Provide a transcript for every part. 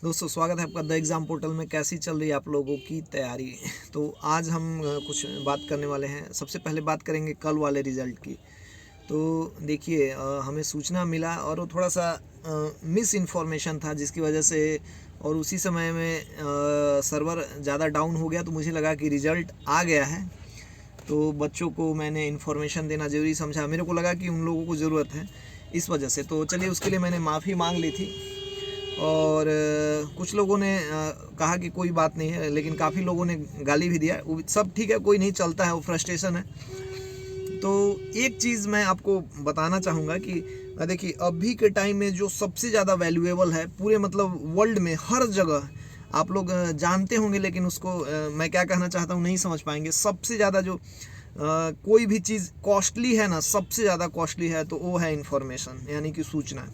दोस्तों स्वागत है आपका द एग्ज़ाम पोर्टल में। कैसी चल रही है आप लोगों की तैयारी? तो आज हम कुछ बात करने वाले हैं। सबसे पहले बात करेंगे कल वाले रिज़ल्ट की। तो देखिए, हमें सूचना मिला और वो थोड़ा सा मिस इन्फॉर्मेशन था, जिसकी वजह से और उसी समय में सर्वर ज़्यादा डाउन हो गया, तो मुझे लगा कि रिज़ल्ट आ गया है। तो बच्चों को मैंने इन्फॉर्मेशन देना ज़रूरी समझा। मेरे को लगा कि उन लोगों को ज़रूरत है, इस वजह से। तो चलिए, उसके लिए मैंने माफ़ी मांग ली थी। और कुछ लोगों ने कहा कि कोई बात नहीं है, लेकिन काफ़ी लोगों ने गाली भी दिया। वो सब ठीक है, कोई नहीं, चलता है, वो फ्रस्ट्रेशन है। तो एक चीज़ मैं आपको बताना चाहूँगा कि देखिए, अभी के टाइम में जो सबसे ज़्यादा वैल्यूएबल है पूरे मतलब वर्ल्ड में, हर जगह आप लोग जानते होंगे, लेकिन उसको मैं क्या कहना चाहता हूँ नहीं समझ पाएंगे। सबसे ज़्यादा जो कोई भी चीज़ कॉस्टली है ना, सबसे ज़्यादा कॉस्टली है, तो वो है इंफॉर्मेशन, यानी कि सूचना।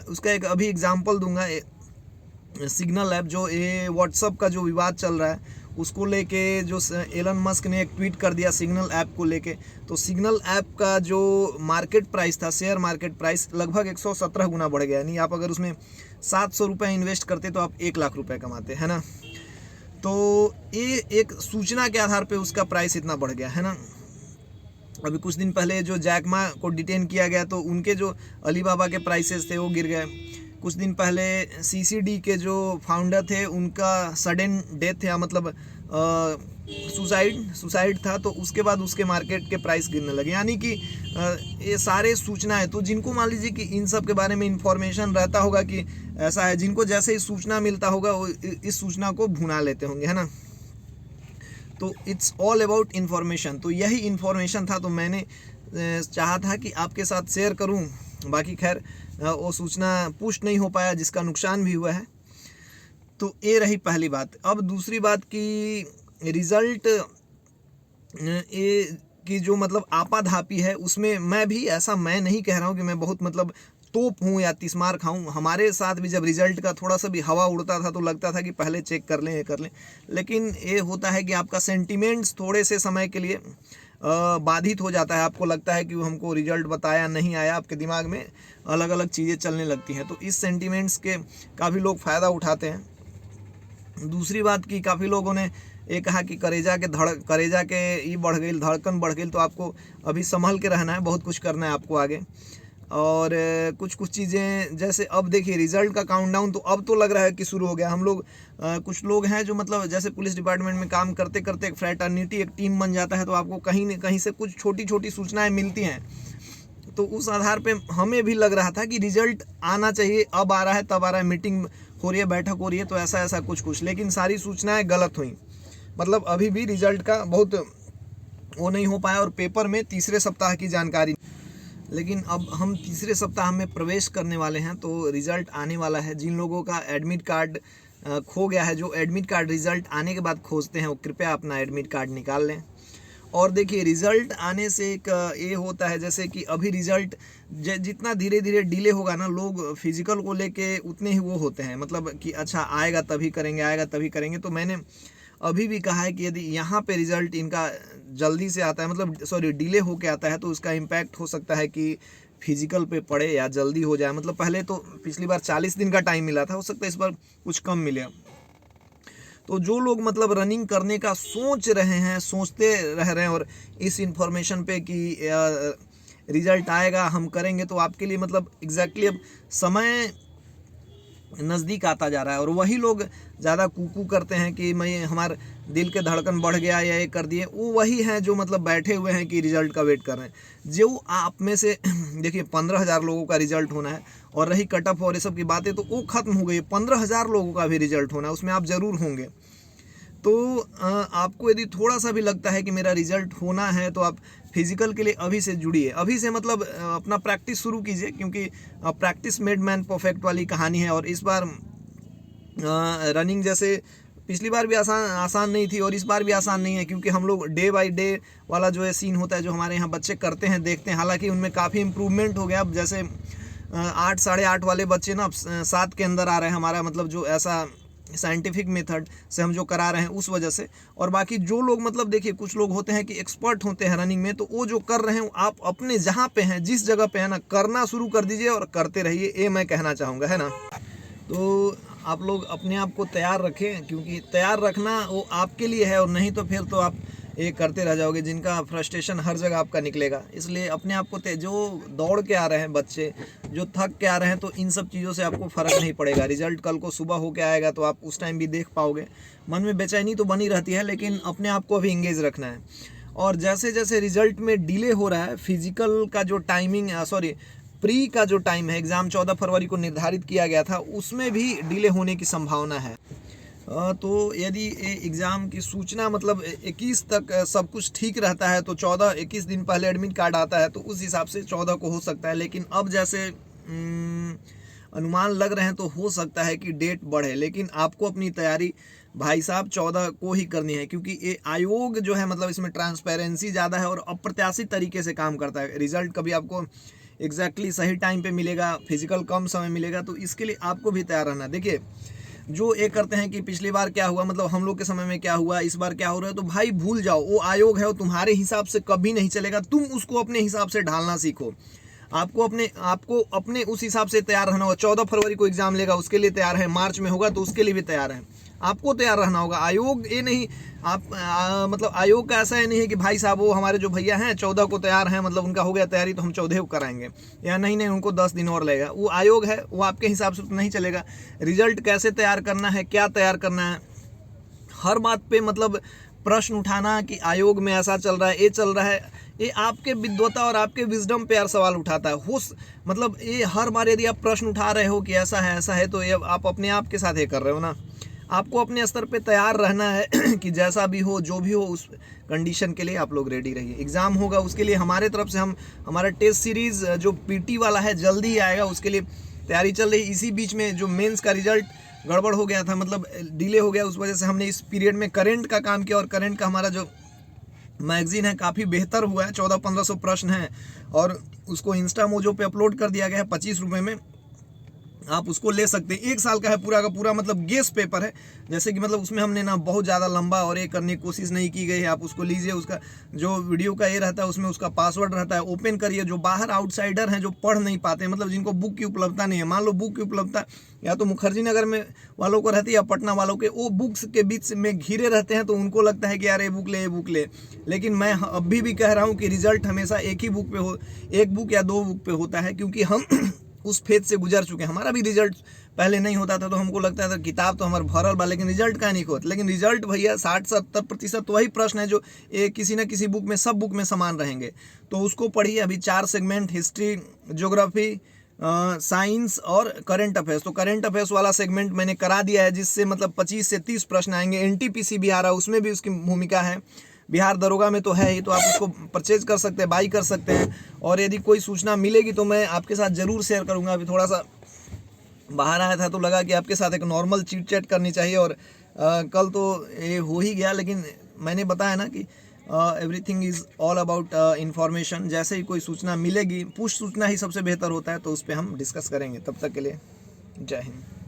उसका एक अभी एग्जांपल दूंगा। सिग्नल ऐप, जो ये व्हाट्सअप का जो विवाद चल रहा है, उसको लेके जो एलन मस्क ने एक ट्वीट कर दिया सिग्नल ऐप को लेके। तो सिग्नल ऐप का जो मार्केट प्राइस था, शेयर मार्केट प्राइस, लगभग 117 गुना बढ़ गया। यानी आप अगर उसमें 700 रुपये इन्वेस्ट करते तो आप 1 लाख रुपए कमाते, है ना। तो ये एक सूचना के आधार पे उसका प्राइस इतना बढ़ गया, है ना। अभी कुछ दिन पहले जो जैक मा को डिटेन किया गया, तो उनके जो अलीबाबा के प्राइसेस थे वो गिर गए। कुछ दिन पहले सीसीडी के जो फाउंडर थे, उनका सडन डेथ है, मतलब सुसाइड था। तो उसके बाद उसके मार्केट के प्राइस गिरने लगे। यानी कि ये सारे सूचनाएं, तो जिनको मान लीजिए कि इन सब के बारे में इंफॉर्मेशन रहता होगा कि ऐसा है, जिनको जैसे ही सूचना मिलता होगा वो इस सूचना को भुना लेते होंगे, है ना। तो इट्स ऑल अबाउट इन्फॉर्मेशन। तो यही इन्फॉर्मेशन था, तो मैंने चाहा था कि आपके साथ शेयर करूं। बाकी खैर वो सूचना पुष्ट नहीं हो पाया, जिसका नुकसान भी हुआ है। तो ये रही पहली बात। अब दूसरी बात की रिज़ल्ट ये कि जो मतलब आपाधापी है, उसमें मैं भी ऐसा, मैं नहीं कह रहा हूँ कि मैं बहुत मतलब तोप हूँ या तिस्मार खाऊँ। हमारे साथ भी जब रिजल्ट का थोड़ा सा भी हवा उड़ता था, तो लगता था कि पहले चेक कर लें, ये कर लें। लेकिन ये होता है कि आपका सेंटिमेंट्स थोड़े से समय के लिए बाधित हो जाता है। आपको लगता है कि वो हमको रिजल्ट बताया नहीं आया, आपके दिमाग में अलग अलग चीज़ें चलने लगती हैं। तो इस सेंटिमेंट्स के काफ़ी लोग फ़ायदा उठाते हैं। दूसरी बात की, काफ़ी लोगों ने ये कहा कि करेजा के ये बढ़ गई, धड़कन बढ़ गई। तो आपको अभी संभल के रहना है, बहुत कुछ करना है आपको आगे। और कुछ कुछ चीज़ें, जैसे अब देखिए रिज़ल्ट का काउंटडाउन तो अब तो लग रहा है कि शुरू हो गया। हम लोग कुछ लोग हैं जो मतलब जैसे पुलिस डिपार्टमेंट में काम करते करते एक फ्रेटर्निटी, एक टीम बन जाता है। तो आपको कहीं न कहीं से कुछ छोटी छोटी सूचनाएं मिलती हैं। तो उस आधार पे हमें भी लग रहा था कि रिजल्ट आना चाहिए, अब आ रहा है, तब आ रहा है, मीटिंग हो रही है, बैठक हो रही है, तो ऐसा ऐसा कुछ कुछ। लेकिन सारी सूचनाएं गलत हुई। मतलब अभी भी रिजल्ट का बहुत वो नहीं हो पाया, और पेपर में तीसरे सप्ताह की जानकारी। लेकिन अब हम तीसरे सप्ताह में प्रवेश करने वाले हैं, तो रिज़ल्ट आने वाला है। जिन लोगों का एडमिट कार्ड खो गया है, जो एडमिट कार्ड रिज़ल्ट आने के बाद खोजते हैं, वो कृपया अपना एडमिट कार्ड निकाल लें। और देखिए, रिज़ल्ट आने से एक ये होता है, जैसे कि अभी रिज़ल्ट जितना धीरे धीरे डिले होगा ना, लोग फिजिकल को लेके उतने ही वो होते हैं, मतलब कि अच्छा आएगा तभी करेंगे, आएगा तभी करेंगे। तो मैंने अभी भी कहा है कि यदि यहाँ पे रिज़ल्ट इनका जल्दी से आता है, मतलब सॉरी डिले होके आता है, तो उसका इम्पैक्ट हो सकता है कि फिजिकल पे पड़े या जल्दी हो जाए। मतलब पहले तो पिछली बार 40 दिन का टाइम मिला था, हो सकता है इस बार कुछ कम मिले। तो जो लोग मतलब रनिंग करने का सोच रहे हैं, सोचते रह रहे हैं, और इस इंफॉर्मेशन पे कि रिजल्ट आएगा, हम करेंगे, तो आपके लिए मतलब एग्जैक्टली अब समय नज़दीक आता जा रहा है। और वही लोग ज़्यादा कूकू करते हैं कि मैं, हमारे दिल के धड़कन बढ़ गया या ये कर दिए, वो वही हैं जो मतलब बैठे हुए हैं कि रिज़ल्ट का वेट कर रहे हैं। जो आप में से देखिए 15,000 लोगों का रिज़ल्ट होना है, और रही कट ऑफ और ये सब की बातें, तो वो ख़त्म हो गई। 15,000 लोगों का भी रिज़ल्ट होना है, उसमें आप ज़रूर होंगे। तो आपको यदि थोड़ा सा भी लगता है कि मेरा रिजल्ट होना है, तो आप फिजिकल के लिए अभी से जुड़िए। अभी से मतलब अपना प्रैक्टिस शुरू कीजिए, क्योंकि प्रैक्टिस मेड मैन परफेक्ट वाली कहानी है। और इस बार रनिंग जैसे पिछली बार भी आसान नहीं थी, और इस बार भी आसान नहीं है, क्योंकि हम लोग डे बाय डे वाला जो है सीन होता है, जो हमारे यहाँ बच्चे करते हैं, देखते हैं। हालांकि उनमें काफ़ी इम्प्रूवमेंट हो गया। अब जैसे 8 साढ़े 8 वाले बच्चे ना 7 के अंदर आ रहे हैं, हमारा मतलब जो ऐसा साइंटिफिक मेथड से हम जो करा रहे हैं उस वजह से। और बाकी जो लोग मतलब देखिए, कुछ लोग होते हैं कि एक्सपर्ट होते हैं रनिंग में, तो वो जो कर रहे हैं, आप अपने जहाँ पे हैं, जिस जगह पे है ना, करना शुरू कर दीजिए और करते रहिए, ये मैं कहना चाहूँगा, है ना। तो आप लोग अपने आप को तैयार रखें, क्योंकि तैयार रखना वो आपके लिए है, और नहीं तो फिर तो आप ये करते रह जाओगे जिनका फ्रस्ट्रेशन हर जगह आपका निकलेगा। इसलिए अपने आप को जो दौड़ के आ रहे हैं बच्चे, जो थक के आ रहे हैं, तो इन सब चीज़ों से आपको फ़र्क नहीं पड़ेगा। रिजल्ट कल को सुबह होके आएगा तो आप उस टाइम भी देख पाओगे। मन में बेचैनी तो बनी रहती है, लेकिन अपने आप को अभी इंगेज रखना है। और जैसे जैसे रिजल्ट में डिले हो रहा है, फिजिकल का जो टाइमिंग प्री का जो टाइम है, एग्ज़ाम 14 फरवरी को निर्धारित किया गया था, उसमें भी डिले होने की संभावना है। तो यदि एग्ज़ाम की सूचना मतलब 21 तक सब कुछ ठीक रहता है तो 14-21 दिन पहले एडमिट कार्ड आता है, तो उस हिसाब से 14 को हो सकता है। लेकिन अब जैसे अनुमान लग रहे हैं तो हो सकता है कि डेट बढ़े, लेकिन आपको अपनी तैयारी भाई साहब 14 को ही करनी है, क्योंकि ये आयोग जो है मतलब इसमें ट्रांसपेरेंसी ज़्यादा है और अप्रत्याशित तरीके से काम करता है। रिजल्ट कभी आपको एग्जैक्टली सही टाइम पे मिलेगा, फिजिकल कम समय मिलेगा, तो इसके लिए आपको भी तैयार रहना। देखिए, जो ये करते हैं कि पिछली बार क्या हुआ, मतलब हम लोग के समय में क्या हुआ, इस बार क्या हो रहा है, तो भाई भूल जाओ। वो आयोग है, वो तुम्हारे हिसाब से कभी नहीं चलेगा। तुम उसको अपने हिसाब से ढालना सीखो। आपको अपने उस हिसाब से तैयार रहना होगा। 14 फरवरी को एग्जाम लेगा, उसके लिए तैयार है। मार्च में होगा तो उसके लिए भी तैयार है। आपको तैयार रहना होगा। आयोग ये नहीं, आप मतलब आयोग का ऐसा है नहीं है कि भाई साहब वो हमारे जो भैया हैं 14 को तैयार हैं, मतलब उनका हो गया तैयारी तो हम 14 को कराएंगे, या नहीं उनको 10 दिन और लगेगा। वो आयोग है, वो आपके हिसाब से तो नहीं चलेगा। रिजल्ट कैसे तैयार करना है, क्या तैयार करना है, हर बात पे मतलब प्रश्न उठाना कि आयोग में ऐसा चल रहा है, ये चल रहा है, ये आपके विद्वता और आपके विजडम पे यार सवाल उठाता है। मतलब ये हर बार यदि आप प्रश्न उठा रहे हो कि ऐसा है तो ये आप अपने आप के साथ ये कर रहे हो ना। आपको अपने स्तर पे तैयार रहना है कि जैसा भी हो, जो भी हो, उस कंडीशन के लिए आप लोग रेडी रहिए। एग्ज़ाम होगा, उसके लिए हमारे तरफ से हमारा टेस्ट सीरीज़ जो पीटी वाला है जल्दी ही आएगा, उसके लिए तैयारी चल रही। इसी बीच में जो मेंस का रिजल्ट गड़बड़ हो गया था, मतलब डिले हो गया, उस वजह से हमने इस पीरियड में करंट का काम किया, और करंट का हमारा जो मैगजीन है काफ़ी बेहतर हुआ है। 1400-1500 प्रश्न हैं और उसको इंस्टा मोजो पे अपलोड कर दिया गया है 25 रुपये में। आप उसको ले सकते हैं। 1 साल का है पूरा का पूरा, मतलब गेस पेपर है, जैसे कि मतलब उसमें हमने ना बहुत ज़्यादा लंबा और ये करने की कोशिश नहीं की गई है। आप उसको लीजिए, उसका जो वीडियो का ये रहता है उसमें उसका पासवर्ड रहता है, ओपन करिए। जो बाहर आउटसाइडर हैं, जो पढ़ नहीं पाते, मतलब जिनको बुक की उपलब्धता नहीं है, मान लो बुक की उपलब्धता या तो मुखर्जी नगर में वालों को रहती है या पटना वालों के, वो बुक्स के बीच में घिरे रहते हैं, तो उनको लगता है कि यार ये बुक ले। लेकिन मैं अभी भी कह रहा हूँ कि रिजल्ट हमेशा एक ही बुक पे हो, एक बुक या 2 बुक पे होता है, क्योंकि हम उस फेज से गुजर चुके हैं। हमारा भी रिजल्ट पहले नहीं होता था तो हमको लगता था किताब तो हमारे भरल बा, लेकिन रिजल्ट का नहीं होता। लेकिन रिजल्ट भैया 60-70% तो वही प्रश्न है जो किसी न किसी बुक में, सब बुक में समान रहेंगे, तो उसको पढ़िए। अभी 4 सेगमेंट, हिस्ट्री, ज्योग्राफी, साइंस और करंट अफेयर्स। तो करंट अफेयर्स वाला सेगमेंट मैंने करा दिया है, जिससे मतलब 25 से 30 प्रश्न आएंगे। एनटीपीसी भी आ रहा है, उसमें भी उसकी भूमिका है। बिहार दरोगा में तो है ही, तो आप उसको परचेज कर सकते हैं, बाई कर सकते हैं। और यदि कोई सूचना मिलेगी तो मैं आपके साथ ज़रूर शेयर करूंगा। अभी थोड़ा सा बाहर आया था तो लगा कि आपके साथ एक नॉर्मल चीट चैट करनी चाहिए, और कल तो ये हो ही गया। लेकिन मैंने बताया ना कि everything is all about information. जैसे ही कोई सूचना मिलेगी, पुश सूचना ही सबसे बेहतर होता है, तो उस पर हम डिस्कस करेंगे। तब तक के लिए जय हिंद।